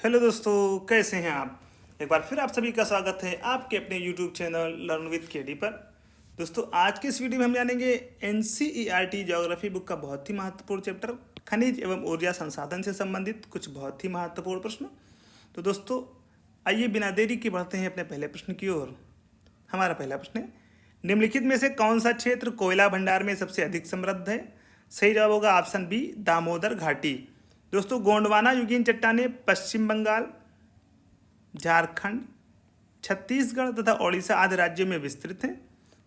Hello दोस्तों, कैसे हैं आप। एक बार फिर आप सभी का स्वागत है आपके अपने YouTube channel learn with KD पर। दोस्तों, आज के इस वीडियो में हम जानेंगे एनसीईआरटी ज्योग्राफी बुक का बहुत ही महत्वपूर्ण चैप्टर खनिज एवं ऊर्जा संसाधन से संबंधित कुछ बहुत ही महत्वपूर्ण प्रश्न। तो दोस्तों, आइए बिना देरी के बढ़ते हैं अपने पहले प्रश्न की ओर। हमारा पहला प्रश्न है, निम्नलिखित में से कौन सा क्षेत्र कोयला भंडार में सबसे अधिक समृद्ध है। सही जवाब होगा ऑप्शन बी, दामोदर घाटी। दोस्तों, गोंडवाना युगीन चट्टानें पश्चिम बंगाल, झारखंड, छत्तीसगढ़ तथा ओडिशा आदि राज्यों में विस्तृत हैं।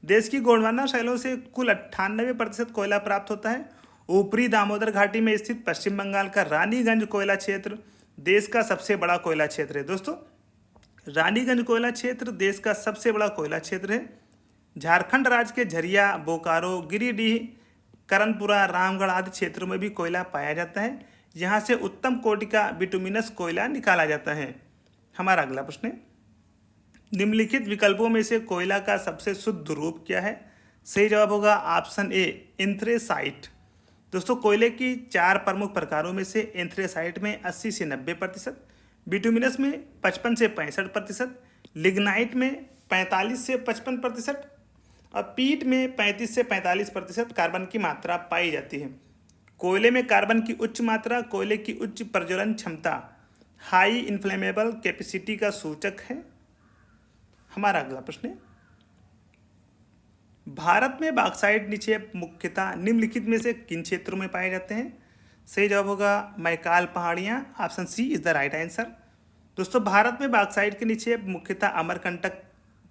देश की गोंडवाना शैलों से कुल 98% कोयला प्राप्त होता है। ऊपरी दामोदर घाटी में स्थित पश्चिम बंगाल का रानीगंज कोयला क्षेत्र देश का सबसे बड़ा कोयला क्षेत्र है। दोस्तों, रानीगंज कोयला क्षेत्र देश का सबसे बड़ा कोयला क्षेत्र है। झारखंड राज्य के झरिया, बोकारो, गिरिडीह, करनपुरा, रामगढ़ आदि क्षेत्रों में भी कोयला पाया जाता है। यहाँ से उत्तम कोटि का बिटुमिनस कोयला निकाला जाता है। हमारा अगला प्रश्न है, निम्नलिखित विकल्पों में से कोयला का सबसे शुद्ध रूप क्या है। सही जवाब होगा ऑप्शन ए, एंथ्रेसाइट। दोस्तों, कोयले की 4 प्रमुख प्रकारों में से एंथ्रेसाइट में 80 से 90%, बिटुमिनस में 55 से 65%, लिग्नाइट में 45 से 55% और पीट में 35 से 45% कार्बन की मात्रा पाई जाती है। कोयले में कार्बन की उच्च मात्रा कोयले की उच्च प्रज्वलन क्षमता, हाई इन्फ्लेमेबल कैपेसिटी का सूचक है। हमारा अगला प्रश्न है, भारत में बॉक्साइट निक्षेप मुख्यतः निम्नलिखित में से किन क्षेत्रों में पाए जाते हैं। सही जवाब होगा मैकाल पहाड़ियाँ, option C is the right answer. दोस्तों, भारत में बॉक्साइट के निक्षेप मुख्यतः अमरकंटक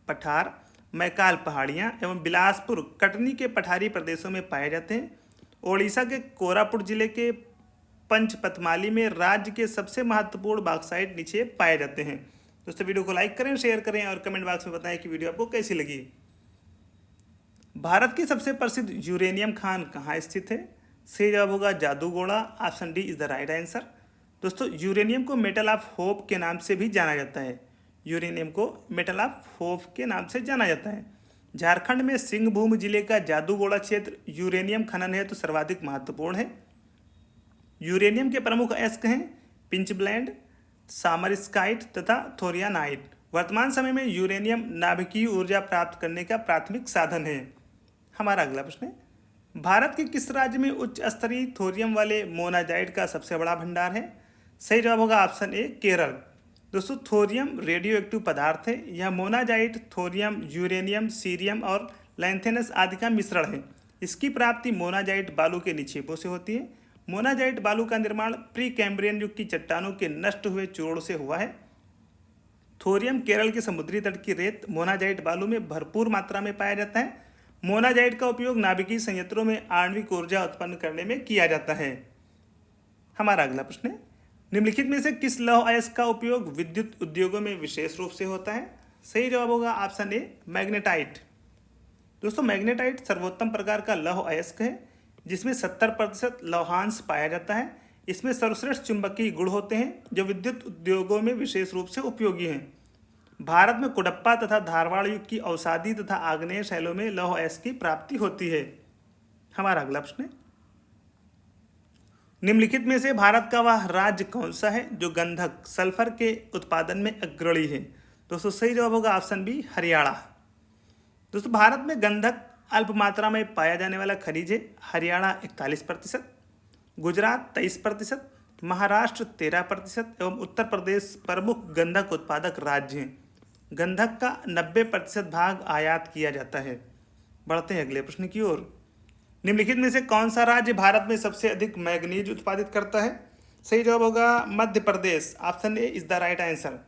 पठार, मैकाल पहाड़ियाँ एवं बिलासपुर, कटनी के पठारी प्रदेशों में पाए जाते हैं। ओडिशा के कोरापुट जिले के पंचपतमाली में राज्य के सबसे महत्वपूर्ण बॉक्साइट निक्षेप पाए जाते हैं। दोस्तों, वीडियो को लाइक करें, शेयर करें और कमेंट बॉक्स में बताएं कि वीडियो आपको कैसी लगी। भारत की सबसे प्रसिद्ध यूरेनियम खान कहाँ स्थित है। सही जवाब होगा Jaduguda, option D is the right answer. दोस्तों, यूरेनियम को मेटल ऑफ होप के नाम से भी जाना जाता है। यूरेनियम को मेटल ऑफ होप के नाम से जाना जाता है। झारखंड में सिंहभूम जिले का जादूगोड़ा क्षेत्र यूरेनियम खनन हेतु सर्वाधिक महत्वपूर्ण है। यूरेनियम के प्रमुख अयस्क हैं पिंचब्लेंड, सामरस्काइट तथा थोरियानाइट। वर्तमान समय में यूरेनियम नाभिकीय ऊर्जा प्राप्त करने का प्राथमिक साधन है। हमारा अगला प्रश्न है, भारत के किस राज्य में उच्च स्तरीय थोरियम वाले मोनाजाइट का सबसे बड़ा भंडार है। सही जवाब होगा ऑप्शन ए, केरल। दोस्तों, थोरियम रेडियो एक्टिव पदार्थ है। यह मोनाजाइट थोरियम, यूरेनियम, सीरियम और लैंथेनस आदि का मिश्रण है। इसकी प्राप्ति मोनाजाइट बालू के निक्षेपों से होती है। मोनाजाइट बालू का निर्माण प्री कैम्ब्रियन युग की चट्टानों के नष्ट हुए चूर्ण से हुआ है। थोरियम केरल के समुद्री तट की रेत मोनाजाइट बालू में भरपूर मात्रा में पाया जाता है। मोनाजाइट का उपयोग नाभिकीय संयंत्रों में आणविक ऊर्जा उत्पन्न करने में किया जाता है। हमारा अगला प्रश्न है, निम्नलिखित में से किस लौह अयस्क का उपयोग विद्युत उद्योगों में विशेष रूप से होता है। सही जवाब होगा ऑप्शन ए, मैग्नेटाइट। दोस्तों, मैग्नेटाइट सर्वोत्तम प्रकार का लौह अयस्क है जिसमें 70% लौहांश पाया जाता है। इसमें सर्वश्रेष्ठ चुंबकीय गुण होते हैं जो विद्युत उद्योगों में विशेष रूप से उपयोगी हैं। भारत में कुडप्पा तथा धारवाड़ युग की अवसादी तथा आग्नेय शैलों में लौह अयस्क की प्राप्ति होती है। हमारा अगला प्रश्न है, निम्नलिखित में से भारत का वह राज्य कौन सा है जो गंधक सल्फर के उत्पादन में अग्रणी है। दोस्तों, सही जवाब होगा ऑप्शन बी, हरियाणा। दोस्तों, भारत में गंधक अल्प मात्रा में पाया जाने वाला खनिज है। हरियाणा 41%, गुजरात 23%, महाराष्ट्र 13% एवं उत्तर प्रदेश प्रमुख गंधक उत्पादक राज्य हैं। गंधक का 90% भाग आयात किया जाता है। बढ़ते हैं अगले प्रश्न की ओर। निम्नलिखित में से कौन सा राज्य भारत में सबसे अधिक मैग्नीज उत्पादित करता है। सही जवाब होगा Madhya Pradesh, option A is the right answer.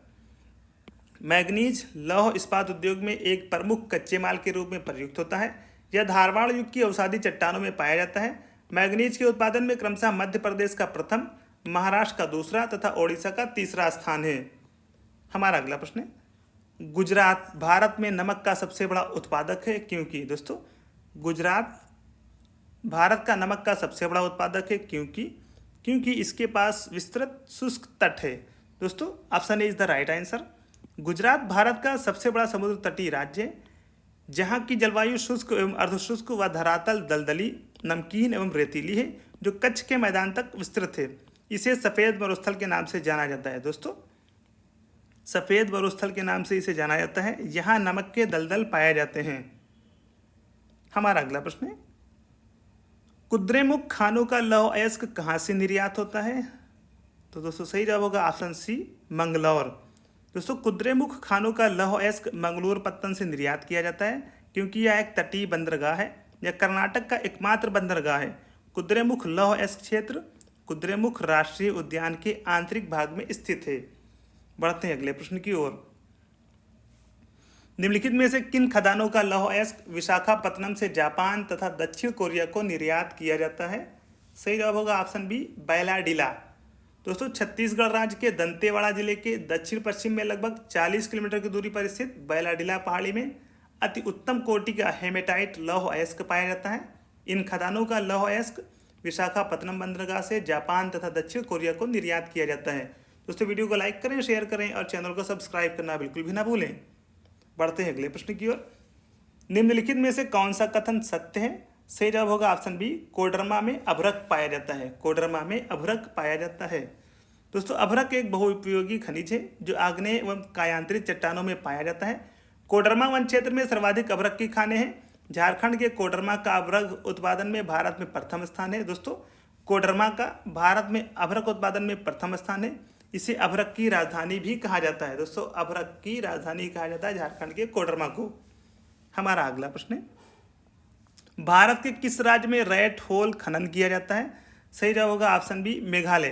Manganese लौह इस्पात उद्योग में एक प्रमुख कच्चे माल के रूप में प्रयुक्त होता है। यह धारवाड़ युग की अवसादी चट्टानों में पाया जाता है। मैग्नीज के उत्पादन में क्रमशः मध्य प्रदेश का प्रथम, महाराष्ट्र का दूसरा तथा ओडिशा का तीसरा स्थान है। हमारा अगला प्रश्न है, गुजरात भारत में नमक का सबसे बड़ा उत्पादक है क्योंकि। दोस्तों, गुजरात भारत का नमक का सबसे बड़ा उत्पादक है क्योंकि इसके पास विस्तृत शुष्क तट है। दोस्तों, option A is the right answer. Gujarat Bharat का सबसे बड़ा समुद्र तटीय राज्य है जहाँ की जलवायु शुष्क एवं अर्धशुष्क व धरातल दलदली, नमकीन एवं रेतीली है जो कच्छ के मैदान तक विस्तृत है। इसे सफ़ेद मरुस्थल के नाम से जाना जाता है। दोस्तों, सफ़ेद मरुस्थल के नाम से इसे जाना जाता है। यहाँ नमक के दलदल पाए जाते हैं। हमारा अगला प्रश्न है, कुद्रेमुख खानों का लौह अयस्क कहाँ से निर्यात होता है? तो दोस्तों सही जवाब होगा ऑप्शन सी, मंगलौर। दोस्तों कुद्रेमुख खानों का लौह अयस्क मंगलोर पत्तन से निर्यात किया जाता है, क्योंकि यह एक तटीय बंदरगाह है। यह कर्नाटक का एकमात्र बंदरगाह है। कुद्रेमुख लौह अयस्क क्षेत्र कुद्रेमुख राष्ट्रीय उद्यान के आंतरिक भाग में स्थित है। बढ़ते हैं अगले प्रश्न की ओर। निम्नलिखित में से किन खदानों का लौह अयस्क विशाखापत्तनम से जापान तथा दक्षिण कोरिया को निर्यात किया जाता है? सही जवाब होगा ऑप्शन बी, बैलाडीला। दोस्तों छत्तीसगढ़ राज्य के दंतेवाड़ा जिले के दक्षिण पश्चिम में लगभग 40 किलोमीटर की दूरी पर स्थित बैलाडीला पहाड़ी में अति उत्तम कोटि का हेमेटाइट लौह अयस्क पाया जाता है। इन खदानों का लौह अयस्क विशाखापत्तनम बंदरगाह से जापान तथा दक्षिण कोरिया को निर्यात किया जाता है। दोस्तों वीडियो को लाइक करें, शेयर करें और चैनल को सब्सक्राइब करना बिल्कुल भी ना भूलें। बढ़ते हैं अगले प्रश्न की ओर। निम्नलिखित में से कौन सा कथन सत्य है? सही जवाब होगा ऑप्शन बी, कोडरमा में अभ्रक पाया जाता है। कोडरमा में अभ्रक पाया जाता है। दोस्तों अभ्रक एक बहुउपयोगी खनिज है जो आग्नेय एवं कायांतरित चट्टानों में पाया जाता है। कोडरमा वन क्षेत्र में सर्वाधिक अभ्रक की खानें हैं। झारखंड के कोडरमा का अभ्रक उत्पादन में भारत में प्रथम स्थान है। दोस्तों कोडरमा का भारत में अभ्रक उत्पादन में प्रथम स्थान है। इसे अभ्रक की राजधानी भी कहा जाता है। दोस्तों अभ्रक की राजधानी कहा जाता है झारखंड के कोडरमा को। हमारा अगला प्रश्न है, भारत के किस राज्य में रैट होल खनन किया जाता है? सही जवाब होगा ऑप्शन बी, मेघालय।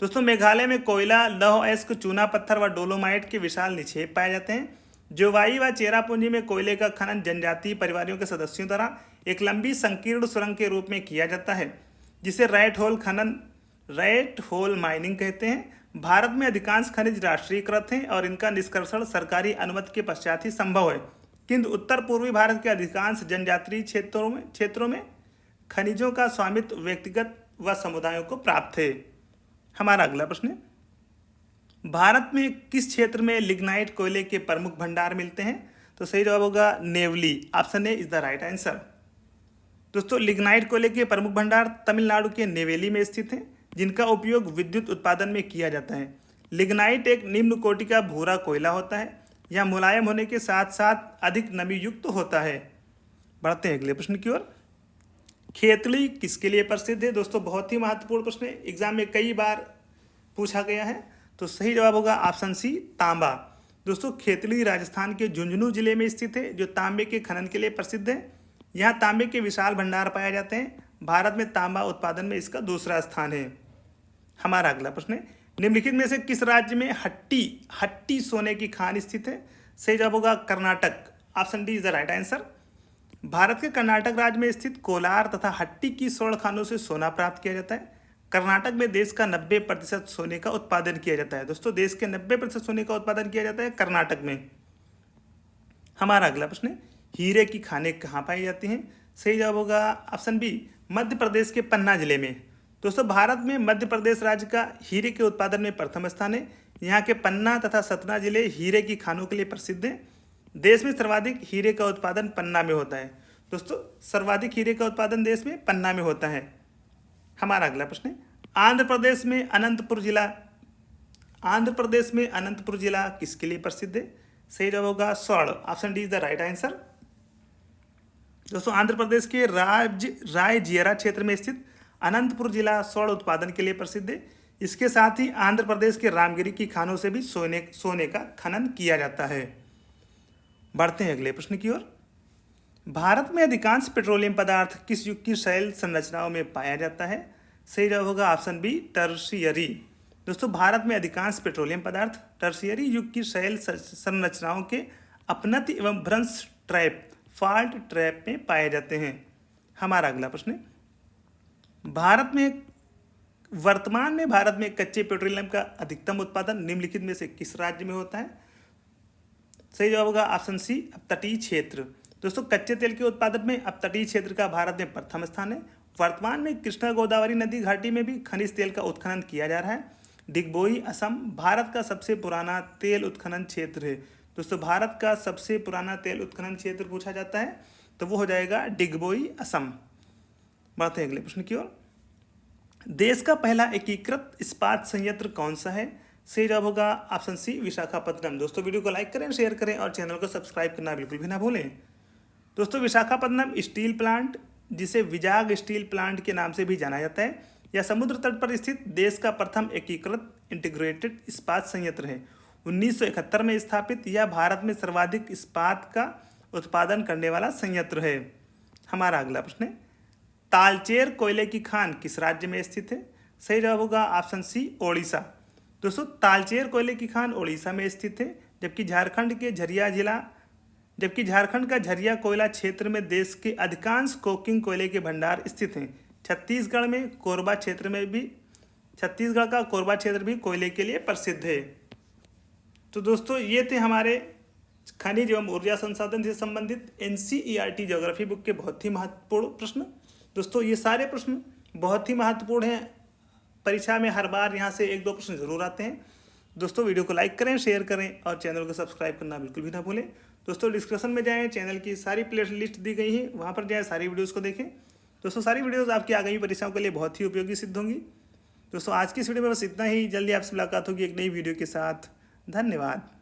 दोस्तों मेघालय में कोयला, लौह अयस्क, चूना पत्थर व डोलोमाइट के विशाल निक्षेप पाए जाते हैं। जोवाई व चेरापूंजी में कोयले का खनन जनजातीय परिवारों के सदस्यों द्वारा एक लंबी संकीर्ण सुरंग के रूप में किया जाता है, जिसे रैट होल माइनिंग कहते हैं। भारत में अधिकांश खनिज राष्ट्रीयकृत हैं और इनका निष्कर्षण सरकारी अनुमति के पश्चात ही संभव है, किंतु उत्तर पूर्वी भारत के अधिकांश जनजातीय क्षेत्रों में खनिजों का स्वामित्व व्यक्तिगत व समुदायों को प्राप्त है। हमारा अगला प्रश्न है, भारत में किस क्षेत्र में लिग्नाइट कोयले के प्रमुख भंडार मिलते हैं? तो सही जवाब होगा Neyveli. Option A is the right answer. दोस्तों लिग्नाइट कोयले के प्रमुख भंडार तमिलनाडु के नेवेली में स्थित हैं, जिनका उपयोग विद्युत उत्पादन में किया जाता है। लिग्नाइट एक निम्न कोटि का भूरा कोयला होता है। यह मुलायम होने के साथ साथ अधिक नमी युक्त होता है। बढ़ते हैं अगले प्रश्न की ओर। खेतड़ी किसके लिए प्रसिद्ध है? दोस्तों बहुत ही महत्वपूर्ण प्रश्न है, एग्जाम में कई बार पूछा गया है। तो सही जवाब होगा ऑप्शन सी, तांबा। दोस्तों खेतड़ी राजस्थान के झुंझुनू जिले में स्थित है, जो तांबे के खनन के लिए प्रसिद्ध है। यहाँ तांबे के विशाल भंडार पाए जाते हैं। भारत में तांबा उत्पादन में इसका दूसरा स्थान है। हमारा अगला प्रश्न है, निम्नलिखित में से किस राज्य में हट्टी सोने की खान स्थित है? सही जवाब होगा Karnataka. Option D is the right answer. Bharat के कर्नाटक राज्य में स्थित कोलार तथा हट्टी की स्वर्ण खानों से सोना प्राप्त किया जाता है। कर्नाटक में देश का 90% सोने का उत्पादन किया जाता है। दोस्तों देश के 90% सोने का उत्पादन किया जाता है कर्नाटक में। हमारा अगला प्रश्न है, हीरे की खानें कहाँ पाई जाती हैं? सही जवाब होगा ऑप्शन बी, मध्य प्रदेश के पन्ना जिले में। दोस्तों भारत में मध्य प्रदेश राज्य का हीरे के उत्पादन में प्रथम स्थान है। यहाँ के पन्ना तथा सतना जिले हीरे की खानों के लिए प्रसिद्ध हैं। देश में सर्वाधिक हीरे का उत्पादन पन्ना में होता है। दोस्तों सर्वाधिक हीरे का उत्पादन देश में पन्ना में होता है। हमारा अगला प्रश्न है, आंध्र प्रदेश में अनंतपुर जिला किसके लिए प्रसिद्ध है? सही जवाब होगा स्वर्ण। Option D is the right answer. दोस्तों आंध्र प्रदेश के रायजियरा क्षेत्र में स्थित अनंतपुर जिला स्वर्ण उत्पादन के लिए प्रसिद्ध है। इसके साथ ही आंध्र प्रदेश के रामगिरी की खानों से भी सोने का खनन किया जाता है। बढ़ते हैं अगले प्रश्न की ओर। भारत में अधिकांश पेट्रोलियम पदार्थ किस युग की शैल संरचनाओं में पाया जाता है? सही जवाब होगा ऑप्शन बी, टर्शियरी। दोस्तों भारत में अधिकांश पेट्रोलियम पदार्थ टर्शियरी युग की शैल संरचनाओं के अपनति एवं भ्रंश फॉल्ट ट्रैप में पाए जाते हैं। हमारा अगला प्रश्न है, वर्तमान में भारत में कच्चे पेट्रोलियम का अधिकतम उत्पादन निम्नलिखित में से किस राज्य में होता है? सही जवाब होगा ऑप्शन सी, अपतटीय क्षेत्र। दोस्तों कच्चे तेल के उत्पादन में अपतटीय क्षेत्र का भारत में प्रथम स्थान है। वर्तमान में कृष्णा गोदावरी नदी घाटी में भी खनिज तेल का उत्खनन किया जा रहा है। डिगबोई असम भारत का सबसे पुराना तेल उत्खनन क्षेत्र है। दोस्तों भारत का सबसे पुराना तेल उत्खनन क्षेत्र पूछा जाता है तो वो हो जाएगा डिगबोई असम। बढ़ते हैं अगले प्रश्न की ओर। देश का पहला एकीकृत इस्पात संयंत्र कौन सा है? सही जवाब होगा ऑप्शन सी विशाखापत्तनम। दोस्तों वीडियो को लाइक करें, शेयर करें और चैनल को सब्सक्राइब करना बिल्कुल भी ना भूलें। दोस्तों विशाखापत्तनम स्टील प्लांट, जिसे विजाग स्टील प्लांट के नाम से भी जाना जाता है, यह समुद्र तट पर स्थित देश का प्रथम एकीकृत इंटीग्रेटेड इस्पात संयंत्र है। 1971 में स्थापित यह भारत में सर्वाधिक इस्पात का उत्पादन करने वाला संयंत्र है। हमारा अगला प्रश्न है, तालचेर कोयले की खान किस राज्य में स्थित है? सही जवाब होगा ऑप्शन सी ओडिशा। दोस्तों तालचेर कोयले की खान ओडिशा में स्थित है, जबकि झारखंड का झरिया कोयला क्षेत्र में देश के अधिकांश कोकिंग कोयले के भंडार स्थित हैं। छत्तीसगढ़ का कोरबा क्षेत्र भी कोयले के लिए प्रसिद्ध है। तो दोस्तों ये थे हमारे खनिज एवं ऊर्जा संसाधन से संबंधित NCERT ज्योग्राफी बुक के बहुत ही महत्वपूर्ण प्रश्न। दोस्तों ये सारे प्रश्न बहुत ही महत्वपूर्ण हैं, परीक्षा में हर बार यहाँ से 1-2 प्रश्न जरूर आते हैं। दोस्तों वीडियो को लाइक करें, शेयर करें और चैनल को सब्सक्राइब करना बिल्कुल भी ना भूलें। दोस्तों डिस्क्रिप्शन में जाएं, चैनल की सारी प्ले लिस्ट दी गई है, वहाँ पर जाएं, सारी वीडियोज़ को देखें। दोस्तों सारी वीडियोज़ आपकी आगामी परीक्षाओं के लिए बहुत ही उपयोगी सिद्ध होंगी। दोस्तों आज की इस वीडियो में बस इतना ही। जल्दी आपसे मुलाकात होगी एक नई वीडियो के साथ। धन्यवाद।